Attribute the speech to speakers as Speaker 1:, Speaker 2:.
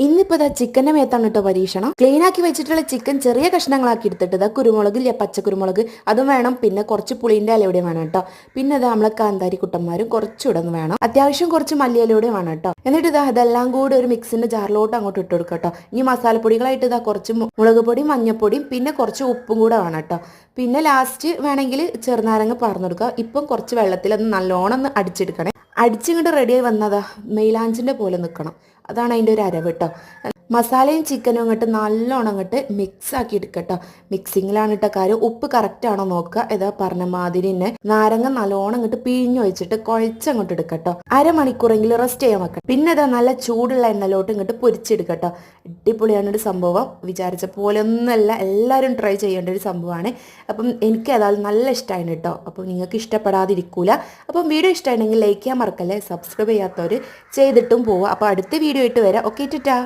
Speaker 1: ഇന്നിപ്പോൾ ഇതാ ചിക്കൻ്റെ മേത്താണ് കേട്ടോ പരീക്ഷണം. ക്ലീൻ ആക്കി വെച്ചിട്ടുള്ള ചിക്കൻ ചെറിയ കഷ്ണങ്ങളാക്കി എടുത്തിട്ട് ഇതാ കുരുമുളകില്ല പച്ചക്കുരുമുളക് അതും വേണം, പിന്നെ കുറച്ച് പുളിൻ്റെ ഇലയോടെയും വേണം കേട്ടോ. പിന്നെ ഇതാ നമ്മളെ കാന്താരി കുട്ടന്മാരും കുറച്ചുകൂടെ ഒന്ന് വേണം, അത്യാവശ്യം കുറച്ച് മല്ലിയിലൂടെയും വേണം കേട്ടോ. എന്നിട്ട് ഇതെല്ലാം കൂടി ഒരു മിക്സിൻ്റെ ജാറിലോട്ട് അങ്ങോട്ട് ഇട്ട് കൊടുക്കുക കേട്ടോ. ഇനി മസാലപ്പൊടികളായിട്ട് ഇതാ കുറച്ച് മുളക് പൊടിയും മഞ്ഞപ്പൊടിയും പിന്നെ കുറച്ച് ഉപ്പും കൂടെ വേണം കേട്ടോ. പിന്നെ ലാസ്റ്റ് വേണമെങ്കിൽ ചെറുനാരങ്ങ പാർന്നു കൊടുക്കുക. ഇപ്പം കുറച്ച് വെള്ളത്തിൽ ഒന്ന് നല്ലോണം ഒന്ന് അടിച്ചെടുക്കണേ. അടിച്ചിങ്ങോട്ട് റെഡിയായി വന്നതാ മെയിലാഞ്ചിൻ്റെ പോലെ നിൽക്കണം. അതാണ് അതിൻ്റെ ഒരു അരവ് കേട്ടോ. മസാലയും ചിക്കനും അങ്ങോട്ട് നല്ലോണം അങ്ങോട്ട് മിക്സ് ആക്കി എടുക്കട്ടോ. മിക്സിങ്ങിലാണ് ഇട്ട കാര്യം. ഉപ്പ് കറക്റ്റ് ആണോ നോക്കുക. ഏതാ പറഞ്ഞ മാതിരി തന്നെ നാരങ്ങ നല്ലോണം അങ്ങോട്ട് പിഴിഞ്ഞ് വെച്ചിട്ട് കുഴച്ചങ്ങോട്ട് എടുക്കട്ടോ. അരമണിക്കൂറെങ്കിലും റെസ്റ്റ് ചെയ്യാൻ വെക്കണം. പിന്നെ ഇതാ നല്ല ചൂടുള്ള എണ്ണലോട്ട് ഇങ്ങോട്ട് പൊരിച്ചെടുക്കട്ടോ. അടിപൊളിയാണ് ഒരു സംഭവം. വിചാരിച്ച പോലെ ഒന്നുമല്ല, എല്ലാവരും ട്രൈ ചെയ്യേണ്ട ഒരു സംഭവമാണ്. അപ്പം എനിക്ക് ഏതായാലും നല്ല ഇഷ്ടമാണ് കേട്ടോ. അപ്പം നിങ്ങൾക്ക് ഇഷ്ടപ്പെടാതിരിക്കൂല. അപ്പം വീഡിയോ ഇഷ്ടമാണെങ്കിൽ ലൈക്ക് ചെയ്യാൻ മറക്കല്ലേ. സബ്സ്ക്രൈബ് ചെയ്യാത്തവർ ചെയ്തിട്ടും പോവുക. അപ്പോൾ അടുത്ത വീഡിയോ ആയിട്ട് വരാം. ഓക്കെ ടാ.